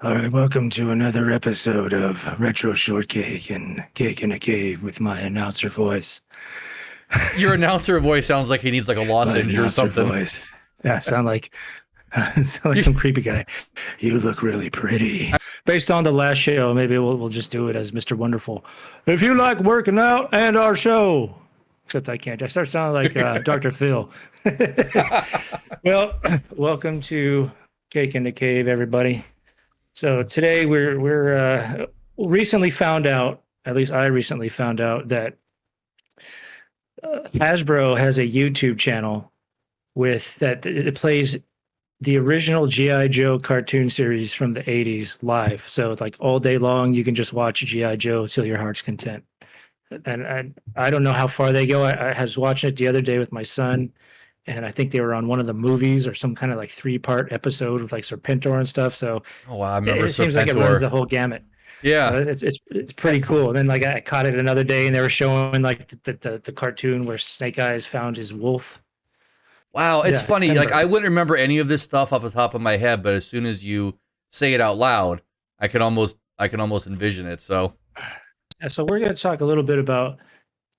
All right, welcome to another episode of Retro Shortcake and Cake in a Cave with my announcer voice. Your announcer voice sounds like he needs like a My lozenge or announcer something. voice. Yeah, I sound like sound like You, some creepy guy. You look really pretty. Based on the last show, maybe we'll just do it as Mr. Wonderful. If you like working out and our show, except I can't. I start sounding like Dr. Phil. Well, welcome to Cake in the Cave, everybody. So today we're recently found out, at least I recently found out that Hasbro has a YouTube channel with that it plays the original GI Joe cartoon series from the 80s live. So it's like all day long you can just watch GI Joe till your heart's content. And I don't know how far they go. I was watching it the other day with my son, and I think they were on one of the movies or some kind of like 3-part episode with like Serpentor and stuff. So oh wow, I remember it seems like it runs Serpentor. the whole gamut. Yeah. It's pretty cool. And then like I caught it another day, and they were showing like the cartoon where Snake Eyes found his wolf. Wow, it's Yeah, funny. Like Timber. I wouldn't remember any of this stuff off the top of my head, but as soon as you say it out loud, I can almost envision it. So Yeah, so we're going to talk a little bit about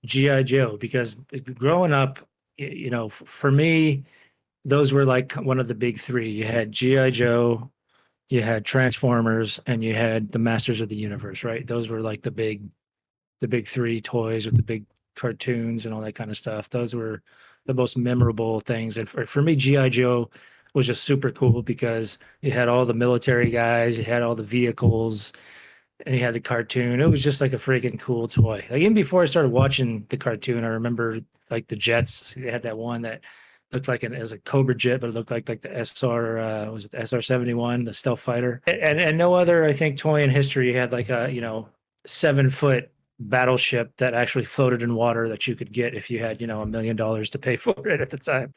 GI Joe because growing up, for me, those were like one of the big three. You had GI Joe, you had Transformers, and you had the Masters of the Universe. Right? Those were like the big three toys with the big cartoons and all that kind of stuff. Those were the most memorable things. And for me, G.I. Joe was just super cool because you had all the military guys, you had all the vehicles, and you had the cartoon. It was just like a freaking cool toy. Like even before I started watching the cartoon, I remember like the jets. They had that one that looked like it was a Cobra jet, but it looked like the SR was it the SR-71, the stealth fighter. And no other, I think, toy in history had like a 7-foot battleship that actually floated in water that you could get if you had $1 million to pay for it at the time.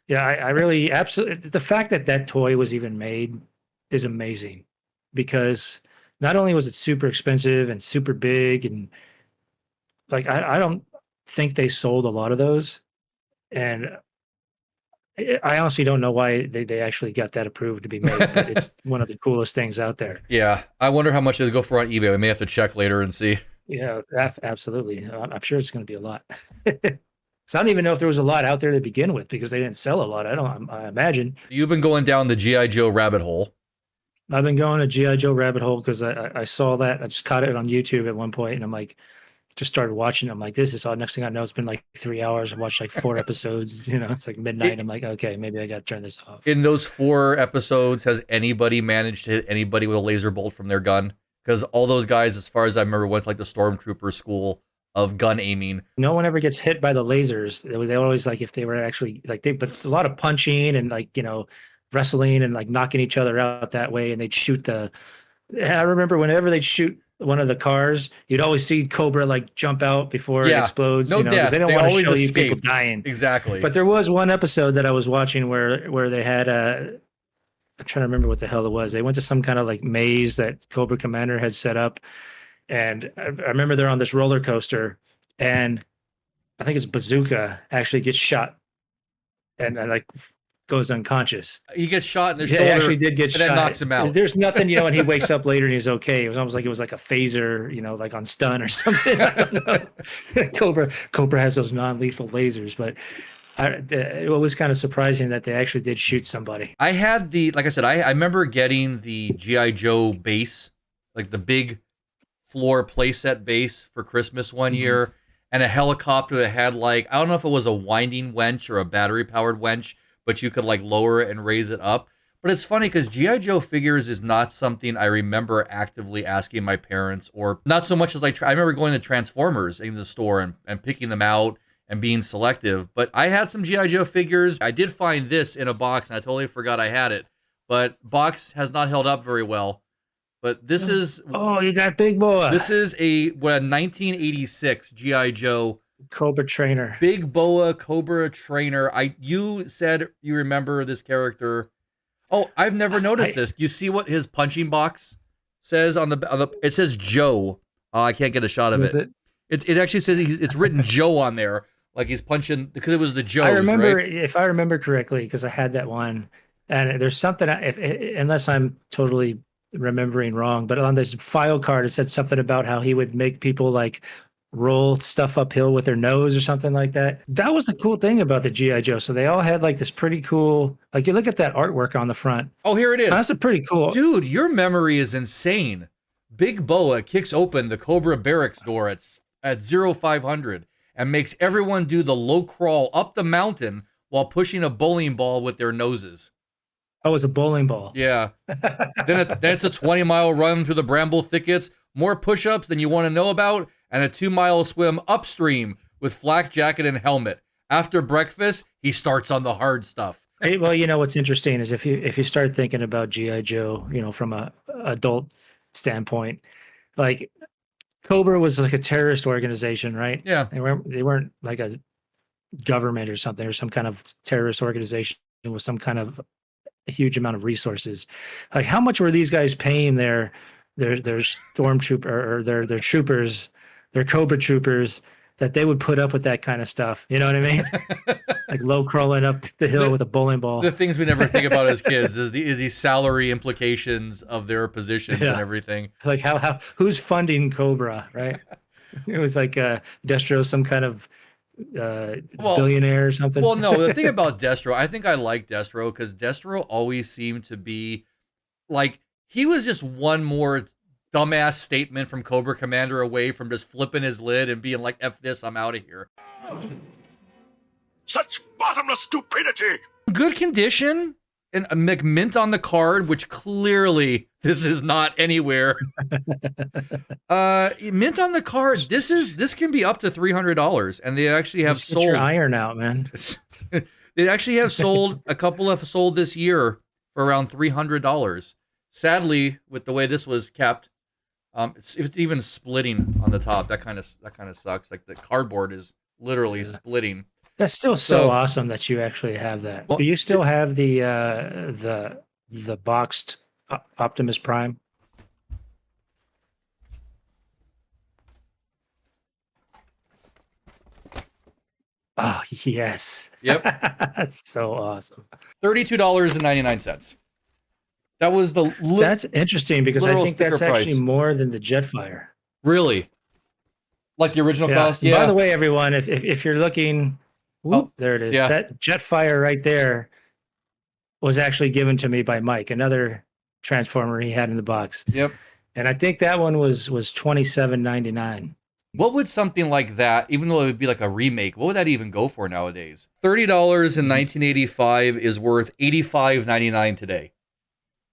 Yeah, I really absolutely the fact that that toy was even made is amazing because not only was it super expensive and super big and like I don't think they sold a lot of those, and I honestly don't know why they actually got that approved to be made, but it's one of the coolest things out there. yeah, I wonder how much it'll go for on eBay. We may have to check later and see. Yeah, absolutely. I'm sure it's going to be a lot. So I don't even know if there was a lot out there to begin with because they didn't sell a lot. I imagine. You've been going down the GI Joe rabbit hole. I've been going to GI Joe rabbit hole because I saw that. I just caught it on YouTube at one point, and I'm like, just started watching. I'm like, this is all. Next thing I know, it's been like 3 hours. I watched like 4 episodes. It's like midnight. It, I'm like, okay, maybe I got to turn this off. in those 4 episodes, has anybody managed to hit anybody with a laser bolt from their gun? Because all those guys, as far as I remember, went to like the stormtrooper school of gun aiming. No one ever gets hit by the lasers. They always like if they were actually like but a lot of punching and like wrestling and like knocking each other out that way, and they'd shoot the. I remember whenever they'd shoot one of the cars, you'd always see Cobra like jump out before it Yeah, explodes, no because they death. don't They want to always show you people escape. dying. Exactly. But there was one episode that I was watching where they had a. I'm trying to remember what the hell it was. They went to some kind of like maze that Cobra Commander had set up, and I remember they're on this roller coaster, and I think it's Bazooka actually gets shot and like goes unconscious. He gets shot in the Yeah, he shoulder actually did get and then shot. knocks him out. There's nothing, and he wakes up later and he's okay. It was almost like it was like a phaser, like on stun or something. I don't know. Cobra has those non-lethal lasers, but it was kind of surprising that they actually did shoot somebody. I had like I said, I remember getting the G.I. Joe base, like the big floor playset base for Christmas one Mhm. year, and a helicopter that had like, I don't know if it was a winding wench or a battery powered wench, but you could like lower it and raise it up. But it's funny because G.I. Joe figures is not something I remember actively asking my parents, or not so much as like, I remember going to Transformers in the store and picking them out and being selective. But I had some G.I. Joe figures. I did find this in a box, and I totally forgot I had it. But box has not held up very well. But this is Oh, you got big boy. this is a 1986 GI Joe Cobra Trainer. Big Boa Cobra Trainer. You said you remember this character. Oh, I've never noticed I this. You see what his punching box says on the it says Joe. Oh, I can't get a shot of was it. it. It actually says it's written Joe on there, like he's punching because it was the I Joes, remember, right? if I remember correctly, because I had that one, and there's something. If unless I'm totally remembering wrong, but on this file card, it said something about how he would make people like roll stuff uphill with their nose or something like that. That was the cool thing about the GI Joe. So they all had like this pretty cool, like you look at that artwork on the front. Oh, here it is. That's a pretty cool. Dude, your memory is insane. Big Boa kicks open the Cobra Barracks door at 0500 and makes everyone do the low crawl up the mountain while pushing a bowling ball with their noses. Oh, it was a bowling ball. Yeah. then it's a 20-mile run through the bramble thickets, more push-ups than you want to know about, and a 2-mile swim upstream with flak jacket and helmet. After breakfast, he starts on the hard stuff. Hey, well, you know what's interesting is if you start thinking about GI Joe, you know, from a adult standpoint, like Cobra was like a terrorist organization, right? Yeah. They weren't like a government or something, or some kind of terrorist organization with some kind of a huge amount of resources. Like, how much were these guys paying their stormtrooper or their troopers, their Cobra troopers, that they would put up with that kind of stuff? You know what I mean? Like low crawling up the hill with a bowling ball. The things we never think about as kids is the salary implications of their positions and everything. Like how who's funding Cobra, right? It was like Destro, some kind of billionaire or something. Well, no, the thing about Destro, I think I like Destro because Destro always seemed to be like, he was just one more dumbass statement from Cobra Commander away from just flipping his lid and being like, F this, I'm out of here. Such bottomless stupidity! Good condition and a McMint on the card, which clearly this is not anywhere. Mint on the card. This can be up to $300, and they actually have sold. Get your iron out, man. They actually have sold a couple of sold this year for around $300. Sadly, with the way this was kept, it's even splitting on the top. That kind of sucks. Like the cardboard is literally splitting. That's still so awesome that you actually have that. Well, Do you still have the boxed Optimus Prime? Oh, yes. Yep. That's so awesome. $32.99. That was the. That's interesting because I think that's price. actually more than the Jetfire. Really? Like the original cost? Yeah. By the way, everyone, if you're looking, there it is. Yeah. That Jetfire right there was actually given to me by Mike, another Transformer he had in the box. Yep. And I think that one was $27.99. What would something like that, even though it would be like a remake, what would that even go for nowadays? $30 in 1985 is worth $85.99 today.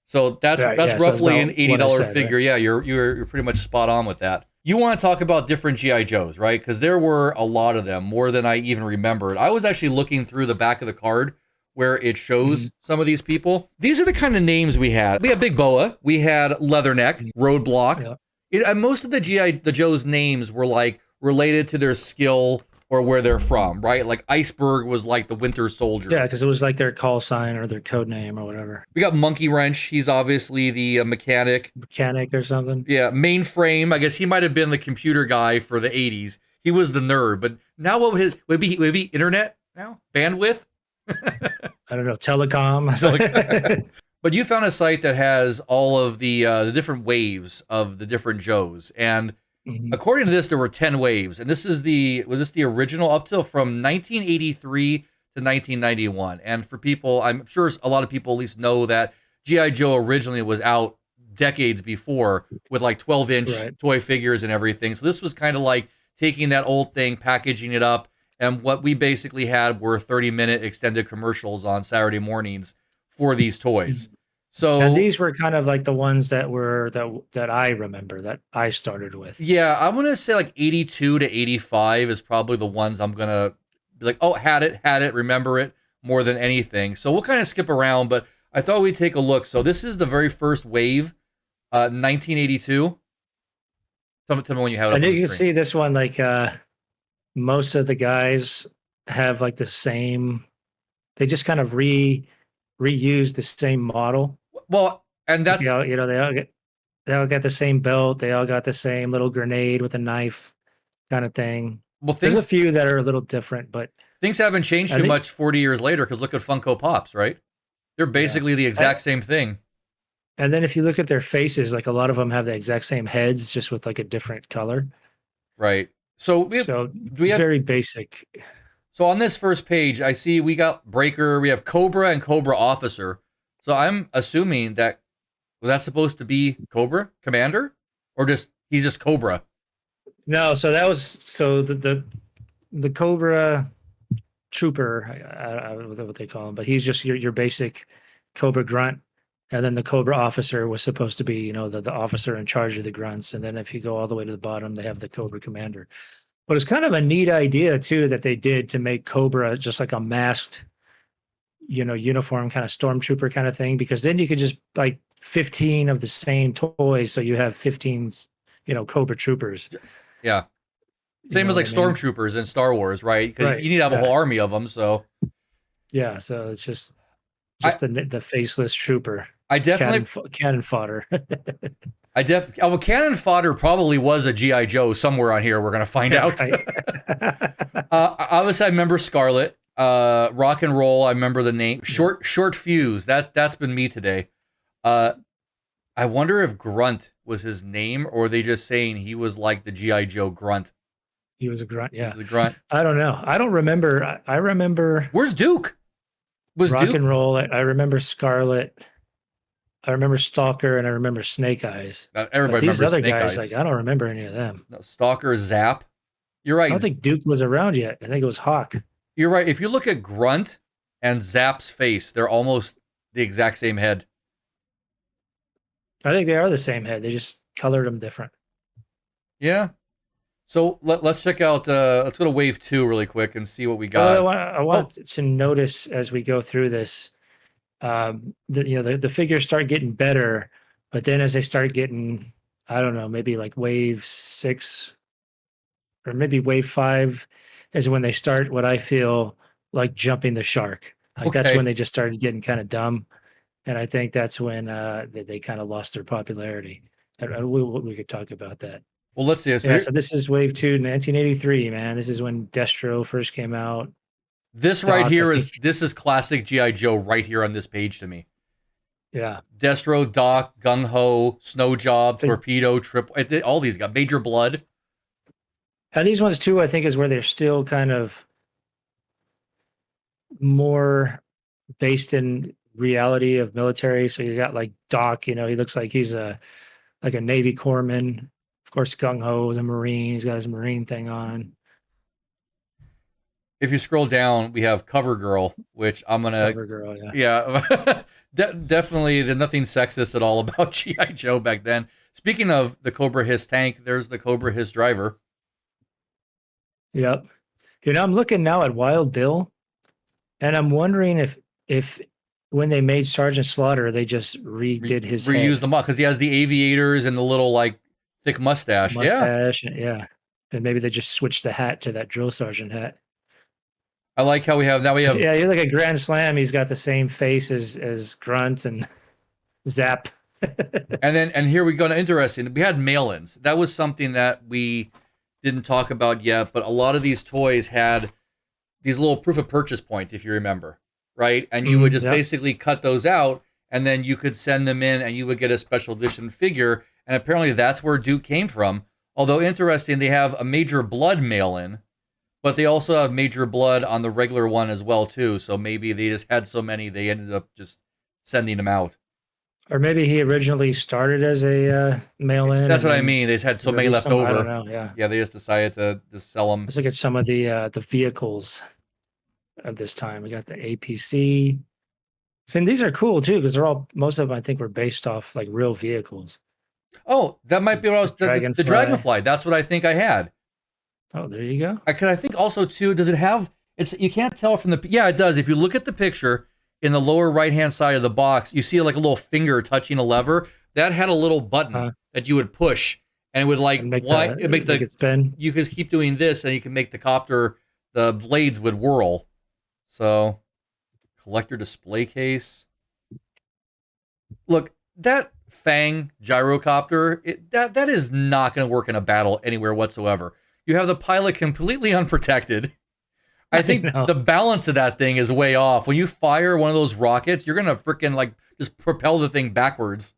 So that's roughly an $80 figure. Right? Yeah, you're pretty much spot on with that. You want to talk about different GI Joes, right? Because there were a lot of them, more than I even remembered. I was actually looking through the back of the card where it shows some of these people. These are the kind of names we had. We had Big Boa, we had Leatherneck, Roadblock. And most of the Joe's names were like related to their skill or where they're from, right? Like Iceberg was like the Winter Soldier. Yeah, because it was like their call sign or their code name or whatever. We got Monkey Wrench. He's obviously the mechanic. Mechanic or something. Yeah, Mainframe. I guess he might have been the computer guy for the 80s. He was the nerd. But now what would be internet now? Bandwidth? I don't know. Telecom. But you found a site that has all of the different waves of the different Joes. And according to this, there were 10 waves. And was this the original up till from 1983 to 1991? And for people, I'm sure a lot of people at least know that G.I. Joe originally was out decades before with like 12-inch toy figures and everything. So this was kind of like taking that old thing, packaging it up. And what we basically had were 30-minute extended commercials on Saturday mornings for these toys. So and these were kind of like the ones that I remember that I started with. Yeah, I'm gonna say like 82 to 85 is probably the ones I'm gonna be like, oh, had it, remember it more than anything. So we'll kind of skip around, but I thought we'd take a look. So this is the very first wave, 1982. Tell me when you have it. And you can see this one, like most of the guys have like the same. They just kind of reuse the same model. Well, and that's they all got the same belt. They all got the same little grenade with a knife, kind of thing. Well, there's a few that are a little different, but things haven't changed too much 40 years later. Because look at Funko Pops, right? They're basically the exact same thing. And then if you look at their faces, like a lot of them have the exact same heads, just with like a different color. Right. So we have, So do we have very basic. so on this first page, I see we got Breaker, we have Cobra and Cobra Officer. So I'm assuming that that's supposed to be Cobra Commander, or just he's just Cobra. No, so that was so the Cobra Trooper, I don't know what they call him, but he's just your basic Cobra grunt. And then the Cobra Officer was supposed to be, you know, the officer in charge of the grunts. And then if you go all the way to the bottom, they have the Cobra Commander. But it's kind of a neat idea too that they did to make Cobra just like a masked, you know, uniform kind of stormtrooper kind of thing, because then you could just like 15 of the same toys, so you have 15, you know, Cobra troopers. Yeah. You Same know as like what I mean? stormtroopers in Star Wars, right? Because Right, you need to have a yeah. whole army of them. So Yeah, so it's just I, the faceless trooper, I definitely, cannon fodder. well, Cannon Fodder probably was a GI Joe somewhere on here. We're gonna find Yeah, out. right. Obviously, I remember Scarlet. Rock and Roll. I remember the name. Short Fuse. That's been me today. I wonder if Grunt was his name, or are they just saying he was like the GI Joe Grunt. He was a grunt. Yeah, He's the Grunt. I don't know. I don't remember. I remember Where's Duke? Was Rock Duke? and Roll. I remember Scarlet. I remember Stalker, and I remember Snake Eyes. But Everybody these remembers other Snake guys, Eyes. like I don't remember any of them. No, Stalker, Zap. You're I right. don't think Duke was around yet. I think it was Hawk. You're right. If you look at Grunt and Zap's face, they're almost the exact same head. I think they are the same head. They just colored them different. Yeah. So let's check out. Let's go to Wave 2 really quick and see what we got. Well, I want to notice as we go through this, the figures start getting better, but then as they start getting, I don't know, maybe like Wave 6 or maybe Wave 5 is when they start what I feel like jumping the shark. Like that's Okay. when they just started getting kind of dumb, and I think that's when they kind of lost their popularity. And we could talk about that. Well, let's see. So, Yeah, so this is Wave 2, 1983, man. This is when Destro first came out. this right Doc, here I is think- this is classic GI Joe right here on this page to me. Yeah. Destro, Doc, Gung Ho, Snow Job, Think- Torpedo, Triple. All these got Major Blood. And these ones too, I think, is where they're still kind of more based in reality of military. So you got like Doc, you know, he looks like he's like a Navy corpsman. Of course, Gung Ho is a Marine. He's got his Marine thing on. If you scroll down, we have Cover Girl, which I'm gonna. Cover girl, yeah. Yeah, definitely. There's nothing sexist at all about GI Joe back then. Speaking of the Cobra Hiss tank, there's the Cobra Hiss driver. Yep. You know, I'm looking now at Wild Bill, and I'm wondering if when they made Sergeant Slaughter, they just redid his Reused head, them up because he has the aviators and the little like thick mustache. Yeah, mustache, and maybe they just switched the hat to that drill sergeant hat. I like how we have now. We have Yeah, you look at Grand Slam, he's got the same face as Grunt and Zap. and here we go to interesting. We had mail-ins. That was something that we didn't talk about yet, but a lot of these toys had these little proof of purchase points, if you remember, right? And you would just Yep. basically cut those out, and then you could send them in, and you would get a special edition figure. And apparently, that's where Duke came from. Although interesting, they have a Major Blood mail-in, but they also have Major Blood on the regular one as well too. So maybe they just had so many, they ended up just sending them out. Or maybe he originally started as a mail-in. That's and what I then mean. They just had so many released left them. I over. don't know. Yeah. Yeah, they just decided to just sell them. Let's look at some of the vehicles of this time. We got the APC. And these are cool too, because they're all, most of them I think were based off like real vehicles. Oh, that might be what I was. The Dragonfly. Dragonfly. That's what I think I had. Oh, there you go. I think also too. Does it have? It's you can't tell from the. Yeah, it does. If you look at the picture in the lower right hand side of the box, you see like a little finger touching a lever. That had a little button that you would push, and it would like And make make it spin. You could keep doing this, and you can make the copter. The blades would whirl. So, collector display case. Look, that Fang gyrocopter, that is not going to work in a battle anywhere whatsoever. You have the pilot completely unprotected. I think know. the balance of that thing is way off. When you fire one of those rockets, you're going to freaking like just propel the thing backwards.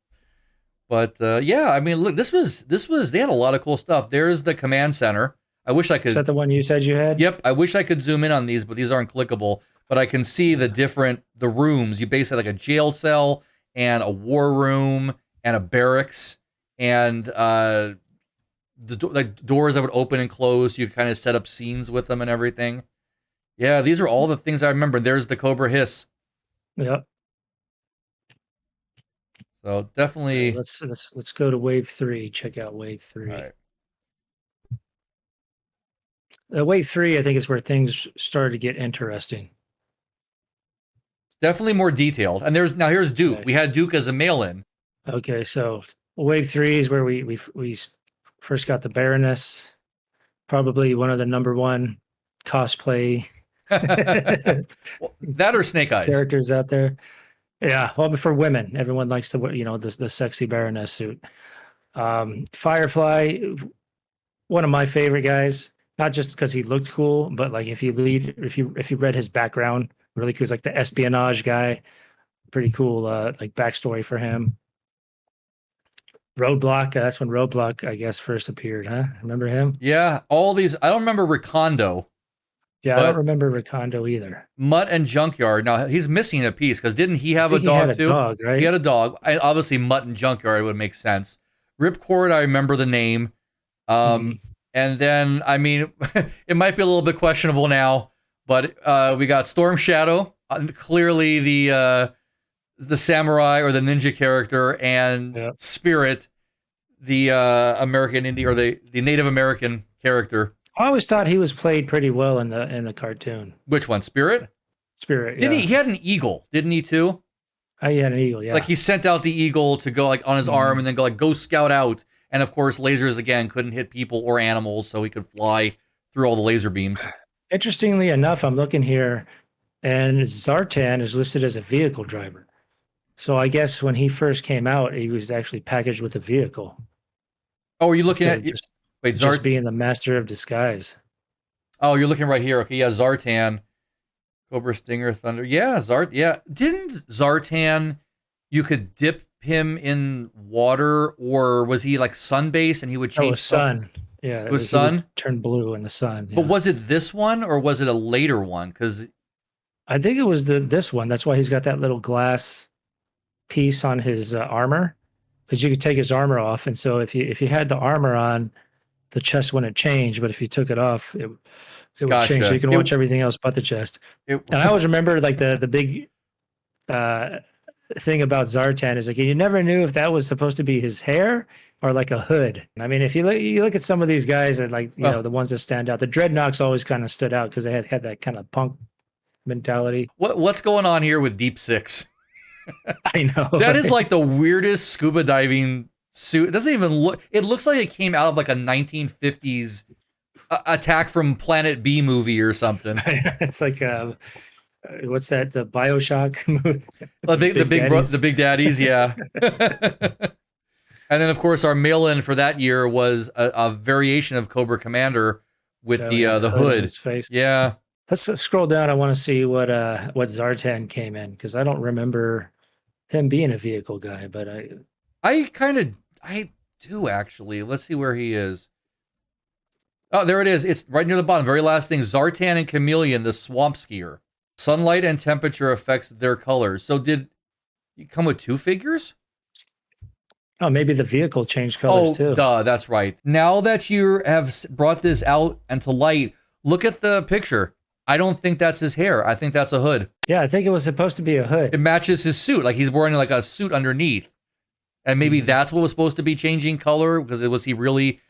But yeah, I mean, look, this was they had a lot of cool stuff. There's the command center. I wish I Is could. that the one you said you had? Yep, I wish I could zoom in on these, but these aren't clickable. But I can see the rooms. You basically like a jail cell and a war room and a barracks and like doors that would open and close. You kind of set up scenes with them and everything. Yeah, these are all the things I remember. There's the Cobra Hiss. Yep. So definitely. Let's go to wave 3. Check out wave 3. All right. Wave 3, I think, is where things started to get interesting. It's definitely more detailed. And here's Duke. Okay. We had Duke as a mail-in. Okay, so wave 3 is where we first got the Baroness, probably one of the number one cosplay Well, that or Snake Eyes. characters out there. Yeah, well, but for women, everyone likes to wear, the sexy Baroness suit. Firefly, one of my favorite guys, not just because he looked cool, but like if you read his background, really cool. He's like the espionage guy. Pretty cool, like backstory for him. Roadblock, that's when Roadblock, I guess, first appeared, huh? Remember him? Yeah, all these. I don't remember Recondo. Yeah, I But- don't remember Recondo either. Mutt and Junkyard. Now he's missing a piece because didn't he have I a think dog he had too? a dog, right? He had a dog. Obviously, Mutt and Junkyard would make sense. Ripcord, I remember the name. And then, I mean, it might be a little bit questionable now, but we got Storm Shadow, clearly the samurai or the ninja character, and Yep. Spirit, the American Indian or the Native American character. I always thought he was played pretty well in the cartoon. Which one? Spirit? Spirit. Didn't yeah. he? He had an eagle, didn't he too? Oh, he had an eagle, yeah. Like he sent out the eagle to go like on his arm and then go scout out. And of course, lasers again couldn't hit people or animals, so he could fly through all the laser beams. Interestingly enough, I'm looking here, and Zartan is listed as a vehicle driver. So I guess when he first came out, he was actually packaged with a vehicle. Oh, are you looking So at just, wait, just being the master of disguise. Oh, you're looking right here. Okay, yeah, Zartan, Cobra Stinger, Thunder. Yeah, Yeah, didn't Zartan? You could dip him in water, or was he like sun-based and he would change? Oh, sun. Yeah, It was he would sun? turn blue in the sun. But yeah. was it this one or was it a later one? Because I think it was this one. That's why he's got that little glass piece on his armor, because you could take his armor off, and so if you had the armor on, the chest wouldn't change. But if you took it off, it would Gotcha. change. So you can watch everything else but the chest. And I always remember like the big thing about Zartan is like you never knew if that was supposed to be his hair or like a hood. I mean, if you look at some of these guys and like the ones that stand out, the Dreadnoks always kind of stood out because they had that kind of punk mentality. what's going on here with Deep Six? I know That is like the weirdest scuba diving suit. It doesn't even look. It looks like it came out of like a 1950s Attack from Planet B movie or something. it's like what's that? The BioShock movie. The Big Daddies, yeah. And then of course our mail-in for that year was a variation of Cobra Commander with the on hood. his face. Yeah. Let's scroll down. I want to see what Zartan came in because I don't remember him being a vehicle guy, but I do actually. Let's see where he is. Oh, there it is. It's right near the bottom. Very last thing. Zartan and Chameleon, the swamp skier. Sunlight and temperature affects their colors. So did you come with two figures? oh, maybe the vehicle changed colors too. Duh, that's right. Now that you have brought this out and to light, look at the picture. I don't think that's his hair. I think that's a hood. Yeah, I think it was supposed to be a hood. It matches his suit. Like he's wearing like a suit underneath. And maybe that's what was supposed to be changing color because was he really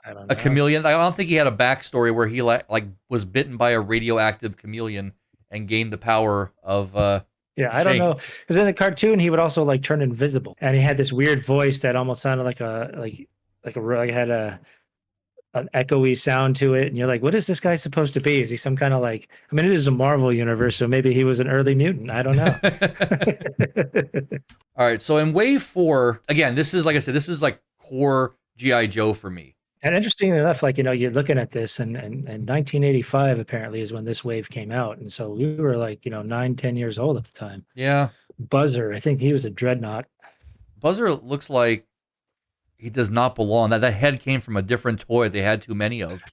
I don't know. a chameleon? I don't think he had a backstory where he like was bitten by a radioactive chameleon and gained the power of Yeah, I don't Shane. know because in the cartoon he would also like turn invisible, and he had this weird voice that almost sounded like had an echoey sound to it, and you're like, what is this guy supposed to be? Is he some kind of like? I mean, it is a Marvel universe, so maybe he was an early mutant. I don't know. All right, so in wave 4, again, this is like I said, this is like core G.I. Joe for me. And interestingly enough, like you're looking at this, and 1985 apparently is when this wave came out, and so we were like 9-10 years old at the time. Yeah. Buzzer, I think he was a Dreadnought. Buzzer looks like He does not belong. That head came from a different toy they had too many of.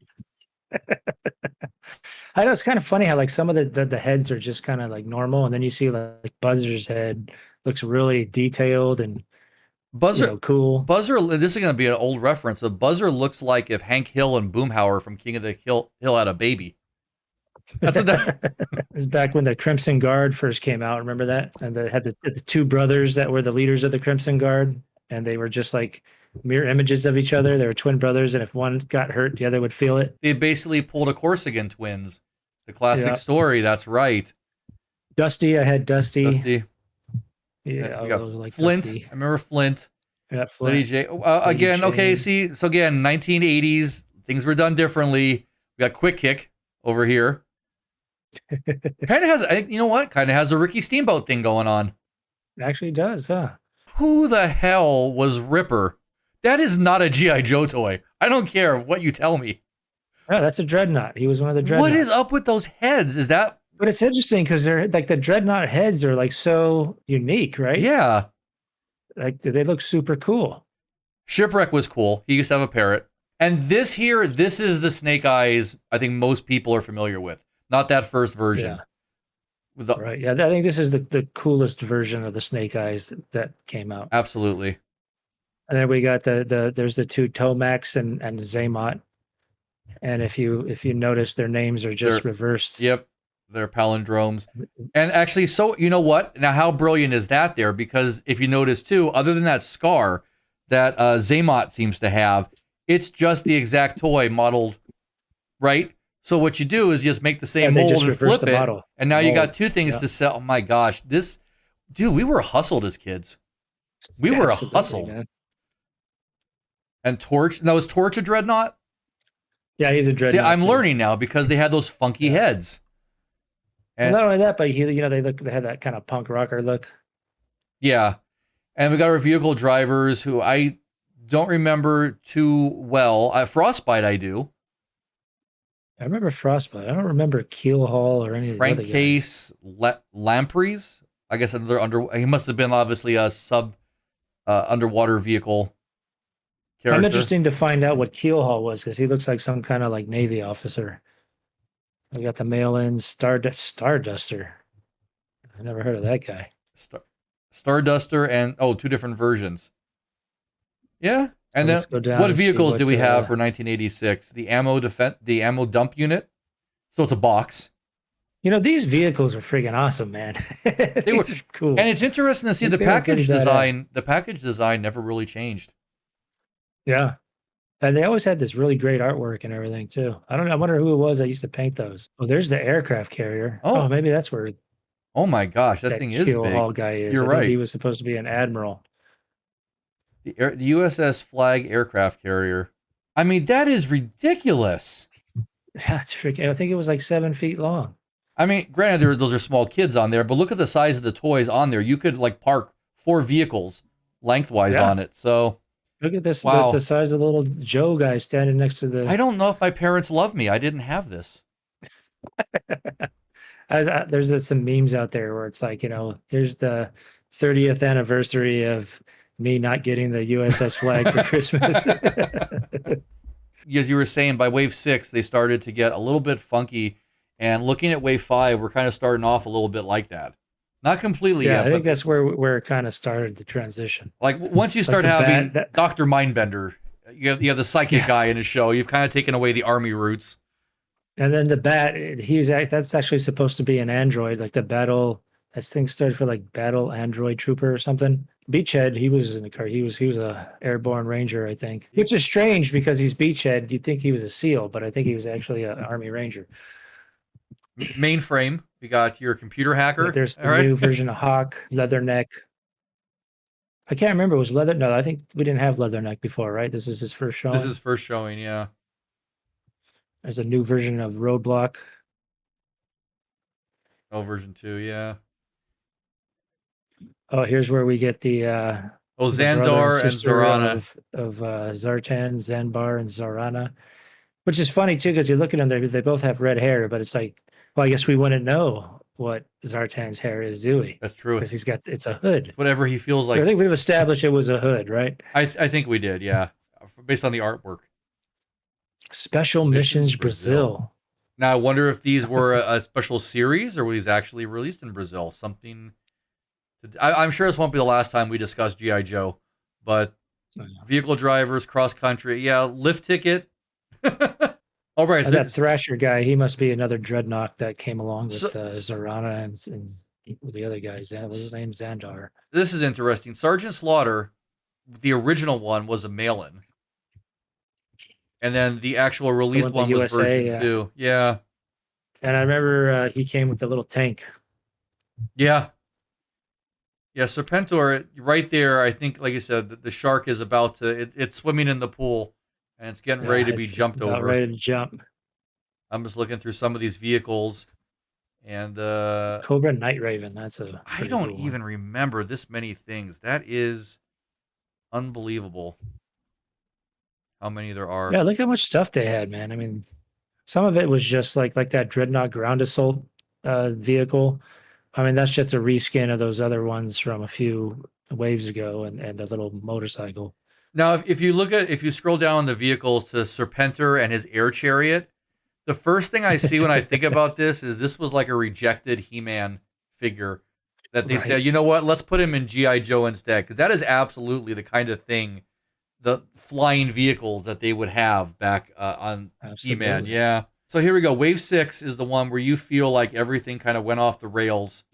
I know it's kind of funny how like some of the heads are just kind of like normal, and then you see like Buzzer's head looks really detailed and Buzzer, cool. Buzzer. This is going to be an old reference, but Buzzer looks like if Hank Hill and Boomhauer from King of the Hill had a baby. That's what that. It was back when the Crimson Guard first came out. Remember that? And they had the two brothers that were the leaders of the Crimson Guard, and they were just like mirror images of each other. They were twin brothers, and if one got hurt, the other would feel it. They basically pulled a Corsican twins. The classic Yeah. story. That's right. Dusty, I had Dusty. Dusty. Yeah, We I got was like Flint. Dusty. I remember Flint. I got Lady Flint. J. Again, Lady okay. Jane. See, so again, 1980s. Things were done differently. We got Quick Kick over here. Kind of has. You know what? Kind of has a Ricky Steamboat thing going on. It actually does, huh? Who the hell was Ripper? That is not a G.I. Joe toy. I don't care what you tell me. Oh, that's a Dreadnought. He was one of the Dreadnoughts. What is up with those heads? Is that? But it's interesting because they're like the Dreadnought heads are like so unique, right? Yeah. Like they look super cool. Shipwreck was cool. He used to have a parrot. And this here, this is the Snake Eyes I think most people are familiar with. Not that first version. Yeah. With the- Right. Yeah. I think this is the coolest version of the Snake Eyes that came out. Absolutely. And then we got there's the two Tomax and Zaymot. And if you notice, their names are just reversed. Yep. They're palindromes. And actually, so you know what? Now, how brilliant is that there? Because if you notice too, other than that scar that Zaymot seems to have, it's just the exact toy modeled, right? So what you do is just make the same they mold just and reverse flip the it. model. And now you got Mold. two things Yeah. to sell. Oh my gosh. Dude, we were hustled as kids. We were Absolutely, hustled. man. And Torch, now is Torch a Dreadnought? Yeah, he's a See, Dreadnought. I'm too. learning now because they had those funky heads. Well, And not only that, but they had that kind of punk rocker look. yeah. And we got our vehicle drivers who I don't remember too well. Frostbite, I do. I remember Frostbite. I don't remember Keelhaul or any of the other guys. Crankcase, Lampreys. I guess another he must have been obviously a underwater vehicle character. I'm interested to find out what Keelhaul was because he looks like some kind of like Navy officer. We got the mail-in Starduster. I never heard of that guy. Starduster and two different versions. Yeah. And Let's then go down what and see vehicles do we what, have for 1986? The ammo dump unit. So it's a box. These vehicles are freaking awesome, man. These are cool. And it's interesting to see I the think they were package pretty badass. design. The package design never really changed. Yeah. And they always had this really great artwork and everything too. I wonder who it was that used to paint those. Oh, there's the aircraft carrier. Oh. Oh, maybe that's where Oh my gosh, that thing is big. Keelhaul guy is. You're I think right. he was supposed to be an admiral. The USS Flag aircraft carrier. I mean, that is ridiculous. That's freaking. I think it was like 7 feet long. I mean, granted, those are small kids on there, but look at the size of the toys on there. You could like park 4 vehicles lengthwise Yeah. on it. So Look at this. Wow. The size of the little Joe guy standing next to the. I don't know if my parents love me. I didn't have this. There's some memes out there where it's like, here's the 30th anniversary of me not getting the USS Flag for Christmas. As you were saying, by wave 6, they started to get a little bit funky. And looking at wave 5, we're kind of starting off a little bit like that. Not completely Yeah, yet, I but think that's where it kind of started the transition. like once you start the having bat- Dr. Mindbender, you have the psychic guy in his show, you've kind of taken away the army roots. And then the bat, that's actually supposed to be an android, like the battle. That thing stood for like Battle Android Trooper or something. Beachhead, he was in the car. He was a airborne ranger, I think, which is strange because he's Beachhead. You'd think he was a SEAL, but I think he was actually an Army Ranger. Mainframe, we got your computer hacker. There's the all right? new version of Hawk, Leatherneck. I can't remember. Was Leather? No, I think we didn't have Leatherneck before, right? This is his first showing. This is first showing, yeah. There's a new version of Roadblock. Oh, version 2, yeah. Oh, here's where we get the Oh, the brother Xandar and sister Zorana. of Zartan, Zanbar, and Zorana, which is funny too because you look at them, they both have red hair, but it's like, well, I guess we wouldn't know what Zartan's hair is doing That's true. because it's a hood. Whatever he feels I like. think we've established it was a hood, right? I think we did, yeah, based on the artwork. Special Missions Brazil. Now I wonder if these were a special series or were these actually released in Brazil. Something. I'm sure this won't be the last time we discuss GI Joe, but vehicle drivers, cross country, yeah, lift ticket. All right, so that Thrasher guy, he must be another Dreadnought that came along with Zorana and the other guys. What was his name? Xandar. This is interesting. Sergeant Slaughter, the original one, was a mail-in. And then the actual released one was USA, version 2. Yeah. And I remember he came with a little tank. Yeah. Yeah, Serpentor, right there, I think, like you said, the shark is about to, it's swimming in the pool, and it's getting ready to be jumped over. Ready to jump. I'm just looking through some of these vehicles, and Cobra Night Raven, that's a I don't even remember this many things. That is unbelievable how many there are. Yeah, look how much stuff they had, man. I mean, some of it was just like that Dreadnought ground assault vehicle. I mean, that's just a reskin of those other ones from a few waves ago, and the little motorcycle. Now, if you scroll down the vehicles to Serpentor and his air chariot, the first thing I see when I think about this was like a rejected He-Man figure that they said, you know what, let's put him in G.I. Joe instead, because that is absolutely the kind of thing, the flying vehicles that they would have back on He-Man. Yeah. So here we go. Wave 6 is the one where you feel like everything kind of went off the rails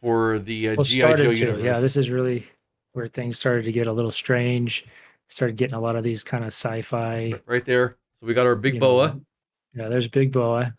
for the G.I. Joe universe. Yeah, this is really where things started to get a little strange. Started getting a lot of these kind of sci-fi. Right there. So we got our Big Boa. Yeah, there's Big Boa.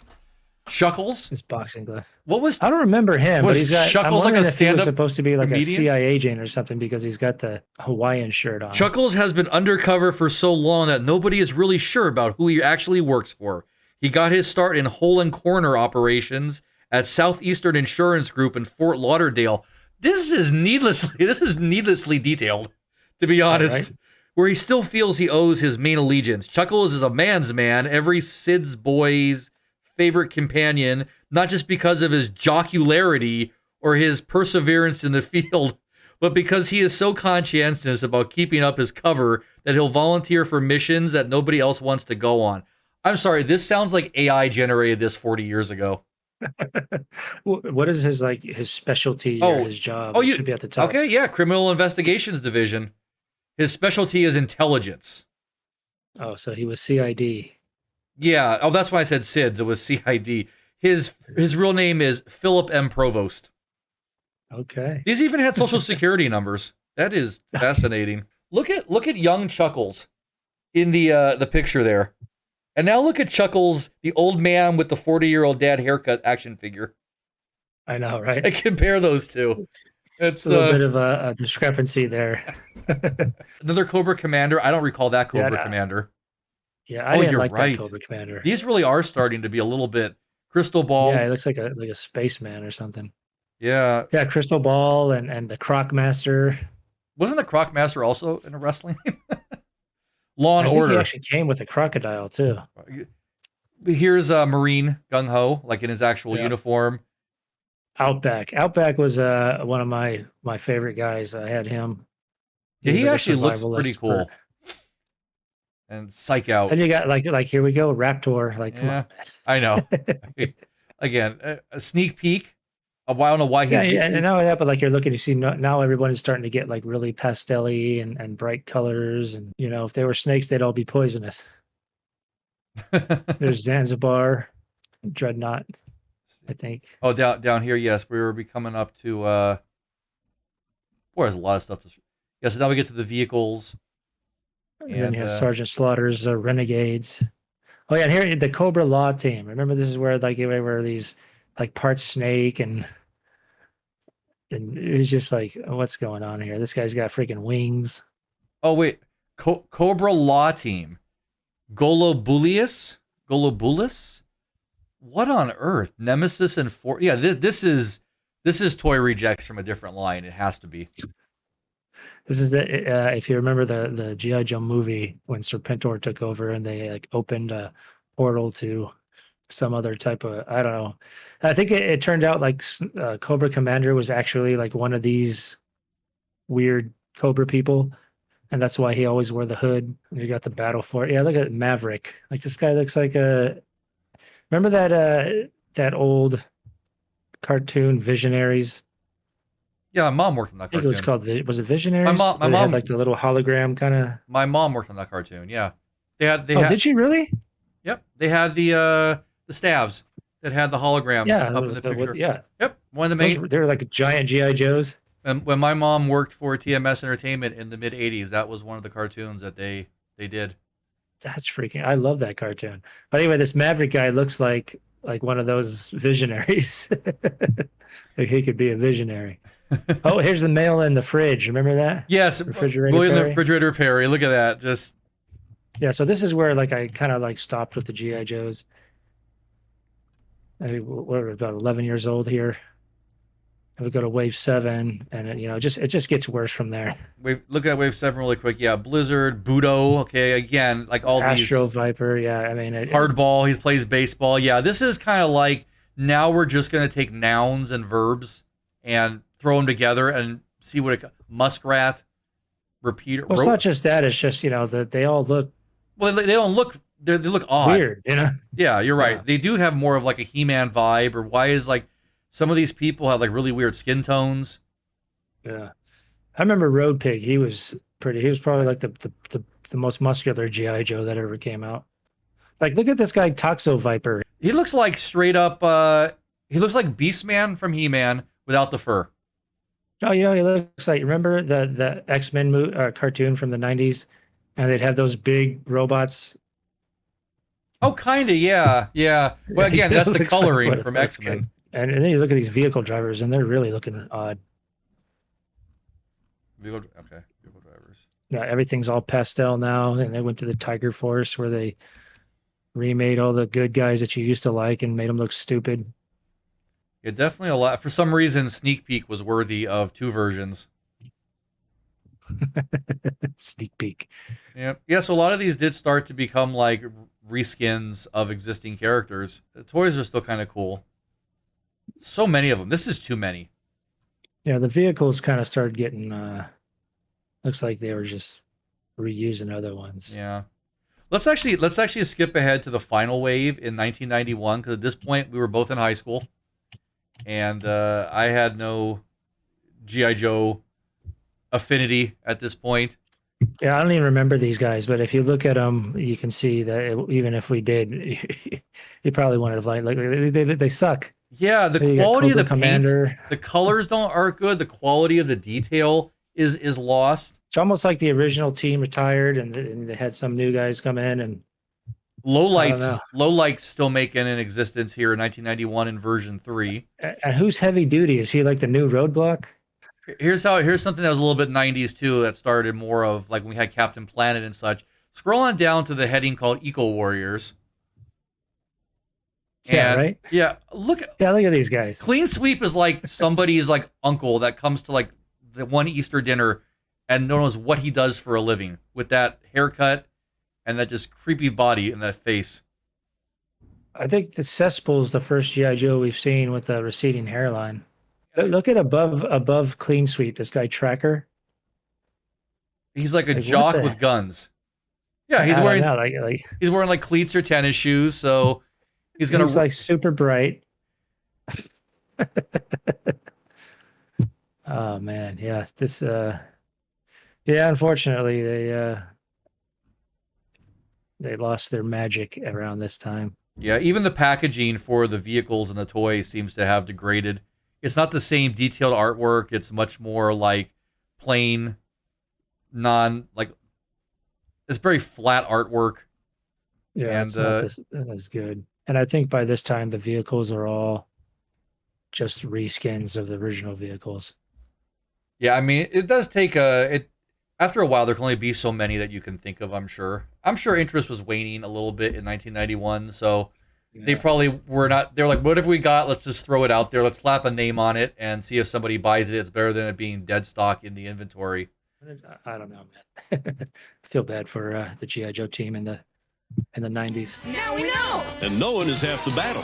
Chuckles. His boxing glove. What was? I don't remember him, but he's got. Chuckles like a stand-up. He was supposed to be like comedian? a CIA agent or something because he's got the Hawaiian shirt on. Chuckles has been undercover for so long that nobody is really sure about who he actually works for. He got his start in hole and corner operations at Southeastern Insurance Group in Fort Lauderdale. This is needlessly detailed, to be honest. Right. Where he still feels he owes his main allegiance. Chuckles is a man's man, every Sid's boy's favorite companion, not just because of his jocularity or his perseverance in the field, but because he is so conscientious about keeping up his cover that he'll volunteer for missions that nobody else wants to go on. I'm sorry, this sounds like AI generated this 40 years ago. What is his specialty or his job? Oh, you should be at the top. Okay, yeah, Criminal Investigations Division. His specialty is intelligence. Oh, so he was CID. Yeah. Oh, that's why I said SIDS. It was CID. His real name is Philip M. Provost. Okay. These even had social security numbers. That is fascinating. Look at young Chuckles in the picture there. And now look at Chuckles, the old man with the 40-year-old dad haircut action figure. I know, right? And compare those two. It's a little bit of a discrepancy there. Another Cobra Commander. I don't recall that Cobra Commander. Yeah, I didn't like that Cobra Commander. These really are starting to be a little bit Crystal Ball. Yeah, it looks like a spaceman or something. Yeah. Yeah, Crystal Ball and the Croc Master. Wasn't the Croc Master also in a wrestling game? Law and I think Order. He actually came with a crocodile too. Here's Marine Gung Ho, like in his actual uniform. Outback was one of my favorite guys. I had him. He actually looks pretty cool. And Psych Out. And you got like here we go, Raptor. Come on. I know. Again, a sneak peek. I don't know why he's. Yeah, and not only that, but you're looking to see now everyone is starting to get really pastel-y and bright colors, and if they were snakes, they'd all be poisonous. There's Zanzibar, Dreadnought, I think. Oh, down here, yes, we were coming up to. Boy, there's a lot of stuff. So now we get to the vehicles. And then you have Sergeant Slaughter's Renegades. Oh yeah, and here the Cobra Law team. Remember, this is where where these part snake and it was just what's going on here? This guy's got freaking wings. Oh wait, Cobra Law team, Golobulius. What on earth? Nemesis and Yeah, this is toy rejects from a different line. It has to be. This is if you remember the G.I. Joe movie when Serpentor took over and they opened a portal to some other type of, I don't know. I think it turned out like Cobra Commander was actually like one of these weird Cobra people, and that's why he always wore the hood. And you got the battle for it. Yeah, look at Maverick. Like this guy looks like a. Remember that old cartoon Visionaries? Yeah, my mom worked on that I think it was cartoon. called. Was it Visionaries? my Where they had mom, like the little hologram kind of. my mom worked on that cartoon. Yeah, they Oh, had. did she really? Yep, they had the staves that had the holograms Yeah, up in the picture. yeah. Yep, one of the main. They were like giant GI Joes. And when my mom worked for TMS Entertainment in the mid '80s, that was one of the cartoons that they did. That's freaking. I love that cartoon. But anyway, this Maverick guy looks like one of those visionaries. Like he could be a visionary. Oh, here's the mail in the fridge. Remember that? Yes, Refrigerator William the Perry? Refrigerator Perry. Look at that. Just Yeah, so this is where like I kind of like stopped with the GI Joes. We're about 11 years old here. And we go to Wave 7, and it just gets worse from there. look at Wave 7 really quick. Yeah, Blizzard, Budo. Okay, again, like all Astro these. Viper, yeah. I mean, Hardball. He plays baseball. Yeah, this is kind of like now we're just gonna take nouns and verbs and throw them together and see what muskrat, repeater. well, it's not just that. It's just that they all look Well, they don't look. They look odd. weird. Yeah, you're right. Yeah. They do have more of like a He-Man vibe, or why is like some of these people have like really weird skin tones. Yeah. I remember Road Pig. He was pretty. He was probably like the most muscular GI Joe that ever came out. Like, look at this guy, Toxo Viper. He looks like straight up. He looks like Beastman from He-Man without the fur. Oh, he looks like, remember the X-Men cartoon from the 90s, and they'd have those big robots. Oh, kinda, yeah, yeah. Well, again, He that's the looks like coloring one of from those X-Men. guys. And then you look at these vehicle drivers, and they're really looking odd. Vehicle drivers. Yeah, everything's all pastel now, and they went to the Tiger Force where they remade all the good guys that you used to like and made them look stupid. Yeah, definitely a lot. For some reason, Sneak Peek was worthy of 2 versions. Sneak peek. Yeah. So a lot of these did start to become like reskins of existing characters. The toys are still kind of cool. So many of them. This is too many. Yeah, the vehicles kind of started getting looks like they were just reusing other ones. Yeah. Let's actually skip ahead to the final wave in 1991 because at this point we were both in high school, and I had no GI Joe affinity at this point. Yeah, I don't even remember these guys, but if you look at them, you can see that even if we did, you probably wouldn't have like they suck. Yeah, the You got quality of Cobra the Commander. paint, the colors aren't good. The quality of the detail is lost. It's almost like the original team retired, and they had some new guys come in, and Low lights still making an existence here in 1991 in version 3. and who's Heavy Duty? Is he like the new Roadblock? Here's something that was a little bit 90s too that started more of like when we had Captain Planet and such. Scroll on down to the heading called Eco Warriors. Yeah, right. Yeah, look at These guys. Clean Sweep is like somebody's like uncle that comes to like the one Easter dinner and knows what he does for a living with that haircut and that just creepy body and that face. I think the Cesspool is the first GI Joe we've seen with a receding hairline. Look at above Clean Sweep. This guy Tracker. He's like a Like, jock what the- with guns. Yeah, he's I don't wearing know, like he's wearing like cleats or tennis shoes, so he's gonna. he's like super bright. Oh man, yeah. This yeah, unfortunately they lost their magic around this time. Yeah, even the packaging for the vehicles and the toys seems to have degraded. It's not the same detailed artwork. It's much more like plain, it's very flat artwork. Yeah, And, it's not as good. And I think by this time the vehicles are all just reskins of the original vehicles. Yeah, I mean, it does take after a while, there can only be so many that you can think of, I'm sure. I'm sure interest was waning a little bit in 1991, so they probably were not. They're like, whatever we got, let's just throw it out there. Let's slap a name on it and see if somebody buys it. It's better than it being dead stock in the inventory. I don't know, man. I feel bad for the GI Joe team and the in the 90s. Now we know. And knowing is half the battle.